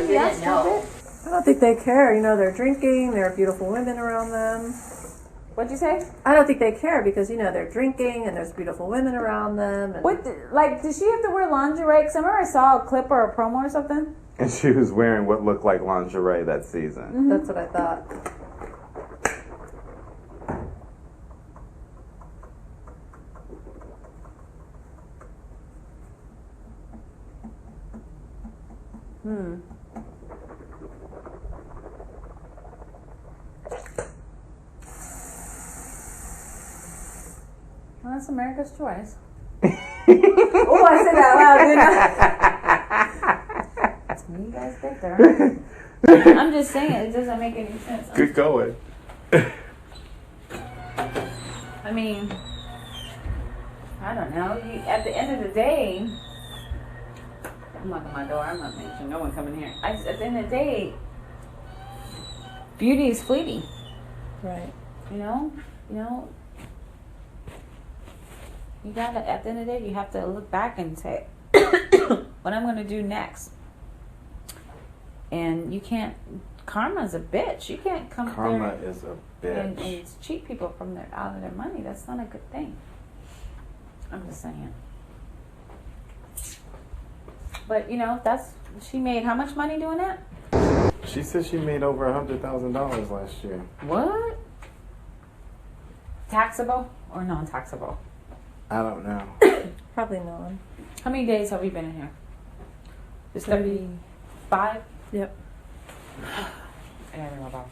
be that stupid? I don't think they care. You know, they're drinking. There are beautiful women around them. What'd you say? I don't think they care because, you know, they're drinking and there's beautiful women around them. And Does she have to wear lingerie? Because I remember I saw a clip or a promo or something. And she was wearing what looked like lingerie that season. Mm-hmm. That's what I thought. Well, that's America's choice. Oh, I said that loud, didn't I? You guys picked her. I'm just saying, it doesn't make any sense. Good going. I mean, I don't know. At the end of the day, I'm locking my door. I'm not making sure no one coming here. At the end of the day, beauty is fleeting. Right. You know, you gotta. At the end of the day, you have to look back and say, "What I'm gonna do next." And you can't. Karma's a bitch. You can't come Karma there is a bitch. and cheat people from out of their money. That's not a good thing. I'm just saying. But you know, she made how much money doing that? She said she made over $100,000 last year. What? Taxable or non-taxable? I don't know. Probably non. How many days have we been in here? Just 35? Yep. I don't know about.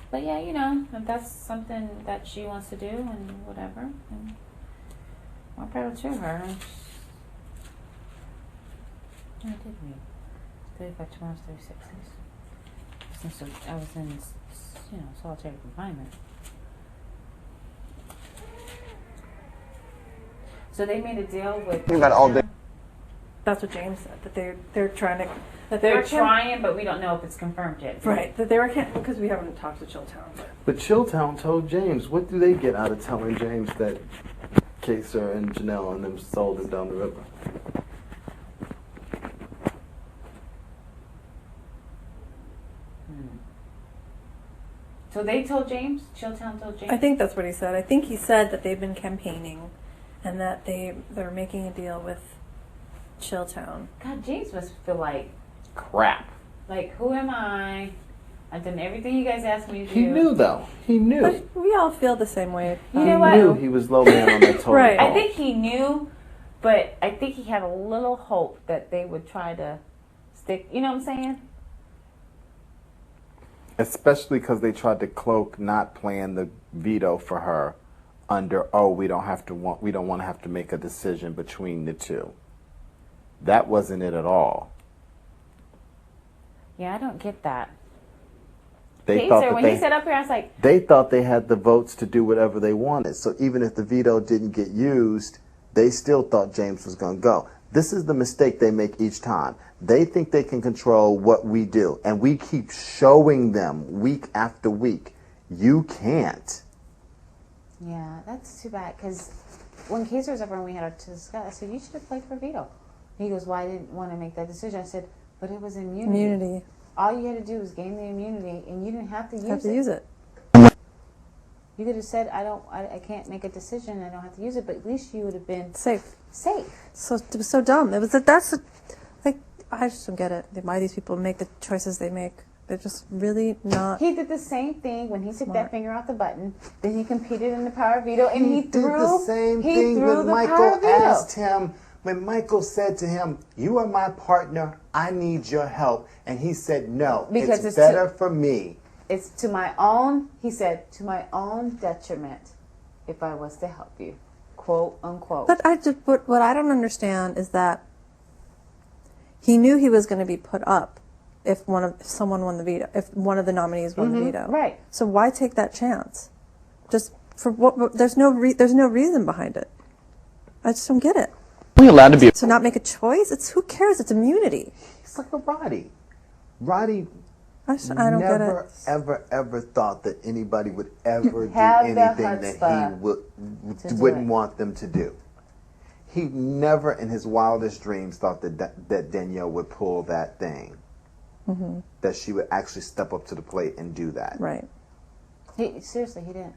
But yeah, you know, if that's something that she wants to do and whatever, and more power to her. I did read 35 tomorrow's 36 days. Since I was in, you know, solitary confinement. So they made a deal with. About all day. That's what James said. That they're trying to. That They're trying, but we don't know if it's confirmed yet. Right. That they were because we haven't talked to ChillTown. But ChillTown told James, what do they get out of telling James that Kaser and Janelle and them sold him down the river? So they told James? ChillTown told James? I think that's what he said. I think he said that they've been campaigning and that they're making a deal with ChillTown. God, James must feel like Crap. Like, who am I? I've done everything you guys asked me to do. He knew, though. He knew. But we all feel the same way. You know what? He knew he was low man on that total. Right. I think he knew, but I think he had a little hope that they would try to stick. You know what I'm saying? Especially because they tried to cloak not playing the veto for her under, we don't want to have to make a decision between the two. That wasn't it at all. Yeah, I don't get that. They thought when he sat up here, I was like, they thought they had the votes to do whatever they wanted. So even if the veto didn't get used, they still thought James was going to go. This is the mistake they make each time. They think they can control what we do, and we keep showing them week after week, you can't. yeah, that's too bad. Because when Kaser was up and we had to discuss, I said, you should have played for veto. He goes, well, I didn't want to make that decision. I said, but it was immunity. All you had to do was gain the immunity, and you didn't have to use it. You could have said, I can't make a decision. I don't have to use it. But at least you would have been Safe. So it was so dumb. I just don't get it. Why these people make the choices they make. They're just really not. He did the same thing when he took that finger off the button. Then he competed in the power veto, and he threw the same thing when Michael asked him. When Michael said to him, "You are my partner. I need your help," and he said, "No, because it's better for me." It's to my own. He said, "To my own detriment, if I was to help you." Quote unquote. But what I don't understand is that he knew he was going to be put up if someone won the veto, if one of the nominees won the veto. Right. So why take that chance? Just for what? There's no reason behind it. I just don't get it. We allowed to be To not make a choice? Who cares? It's immunity. It's like a Roddy. Roddy I don't get never, it. ever thought that anybody would ever do Have the anything that chutzpah he wouldn't want them to do. He never in his wildest dreams thought that Danielle would pull that thing. that she would actually step up to the plate and do that. Right. Seriously, he didn't.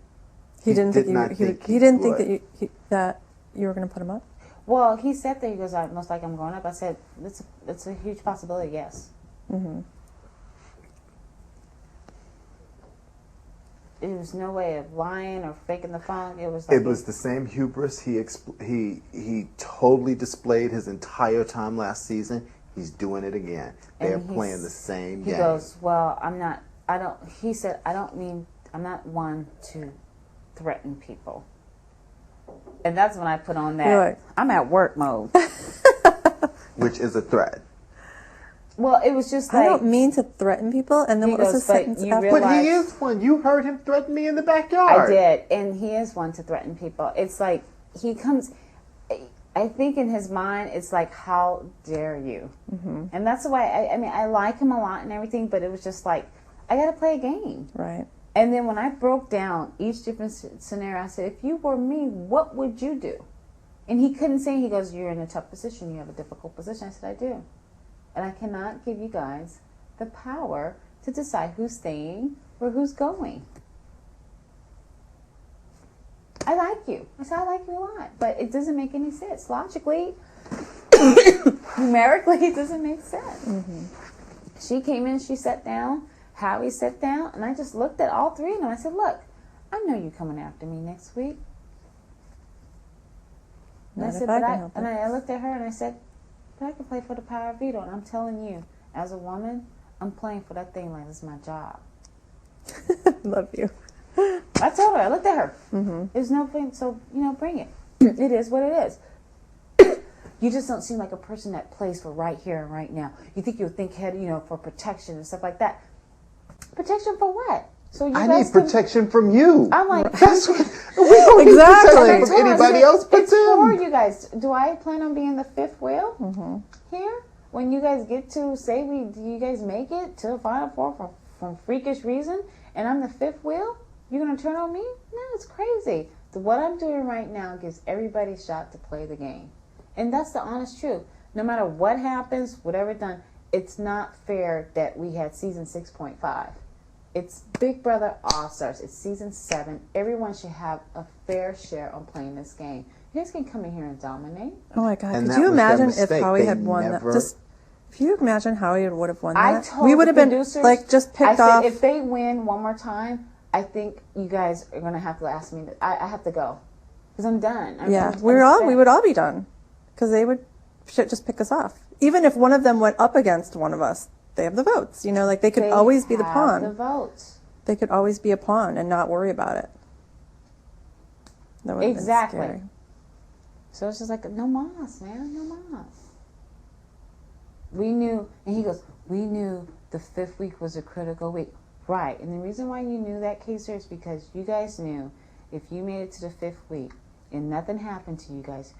He didn't did think not think he didn't would. think that you were going to put him up. Well, he said that he goes, most like I'm going up. I said, it's a huge possibility, yes. Mm-hmm. There was no way of lying or faking the funk. It was like It was the same hubris he totally displayed his entire time last season. He's doing it again. They're playing the same game. He goes, well, he said, I'm not one to threaten people. And that's when I put on that, Right. I'm at work mode. Which is a threat. Well, it was just like... I don't mean to threaten people. And then what was his sentence after? But he is one. You heard him threaten me in the backyard. I did. And he is one to threaten people. It's like, he comes... I think in his mind, it's like, how dare you? Mm-hmm. And that's the way... I mean, I like him a lot and everything, but it was just like, I got to play a game. Right. And then when I broke down each different scenario, I said, if you were me, what would you do? And he couldn't say, he goes, you're in a tough position. You have a difficult position. I said, I do. And I cannot give you guys the power to decide who's staying or who's going. I like you. I said, I like you a lot. But it doesn't make any sense. Logically, numerically, it doesn't make sense. Mm-hmm. She came in, she sat down. Howie sat down, and I just looked at all three of them. I said, look, I know you coming after me next week. And I said, I looked at her and I said, but I can play for the power of veto. And I'm telling you, as a woman, I'm playing for that thing like it's my job. Love you. I told her, I looked at her. Mm-hmm. There's no thing, so, bring it. It is what it is. You just don't seem like a person that plays for right here and right now. You think you'll think ahead, for protection and stuff like that. Protection for what? So you I guys need protection from you. I'm like, that's what we don't need protection from anybody else but it's for them. you guys. Do I plan on being the fifth wheel here? When you guys get to do you guys make it to the Final Four from freakish reason, and I'm the fifth wheel? You're gonna turn on me? No, it's crazy. What I'm doing right now gives everybody a shot to play the game, and that's the honest truth. No matter what happens, whatever done. It's not fair that we had season 6.5. It's Big Brother All-Stars. It's season 7. Everyone should have a fair share on playing this game. You guys can come in here and dominate. Oh my God. And Could you imagine if mistake. Howie They had won that? If you imagine Howie would have won I that, told we would have been producers, just picked I off. said, if they win one more time, I think you guys are going to have to ask me. I have to go. Because I'm done. We would all be done. Because they would just pick us off. Even if one of them went up against one of us, they have the votes. They could always be the pawn. The votes. They could always be a pawn and not worry about it. That would have been scary. So it's just like, no mas, man, no mas. We knew, and he goes, we knew the 5th week was a critical week. Right, and the reason why you knew that, Kaiser, is because you guys knew if you made it to the 5th week and nothing happened to you guys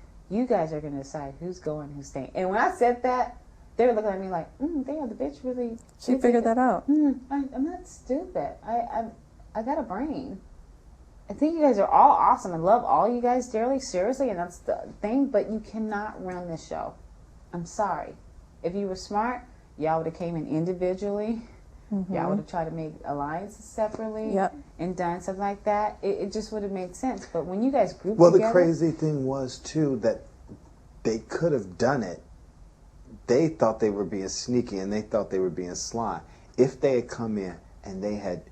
are going to decide who's going, who's staying. And when I said that, they were looking at me like, damn, the bitch really... She figured that out. I'm not stupid. I got a brain. I think you guys are all awesome. I love all you guys dearly, seriously, and that's the thing, but you cannot run this show. I'm sorry. If you were smart, y'all would have came in individually. Mm-hmm. Y'all would have tried to make alliances separately and done something like that. It just would have made sense. But when you guys grouped together... The crazy thing was, too, that they could have done it. They thought they were being sneaky and they thought they were being sly. If they had come in and they had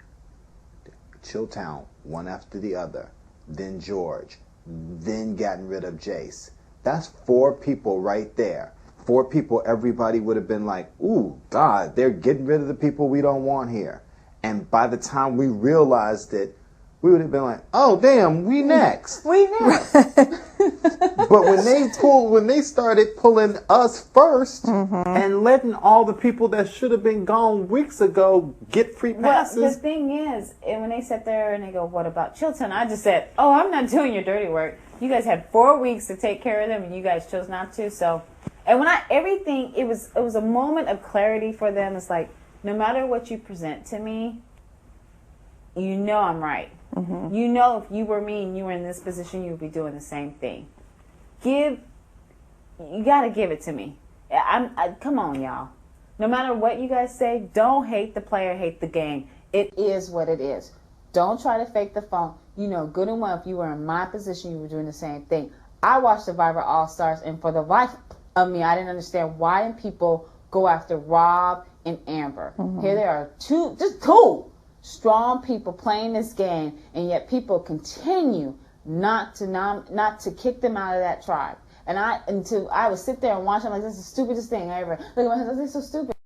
ChillTown, one after the other, then George, then gotten rid of Jace, that's 4 people right there. 4 people, everybody would have been like, ooh, God, they're getting rid of the people we don't want here. And by the time we realized it, we would have been like, oh, damn, we next. We next. But when they started pulling us first and letting all the people that should have been gone weeks ago get free passes. Well, the thing is, and when they sat there and they go, what about ChillTown? I just said, oh, I'm not doing your dirty work. You guys had 4 weeks to take care of them and you guys chose not to. So, and when it was a moment of clarity for them. It's like, no matter what you present to me, you know I'm right. Mm-hmm. You know if you were me and you were in this position, you would be doing the same thing. You got to give it to me. Come on, y'all. No matter what you guys say, don't hate the player, hate the game. It is what it is. Don't try to fake the phone. You know good and well if you were in my position, you were doing the same thing. I watched Survivor All-Stars, and for the life of me, I didn't understand why didn't people go after Rob and Amber. Here there are two strong people playing this game, and yet people continue not to kick them out of that tribe. And I would sit there and watch. I'm like, this is the stupidest thing I ever. Look at my husband. This is so stupid.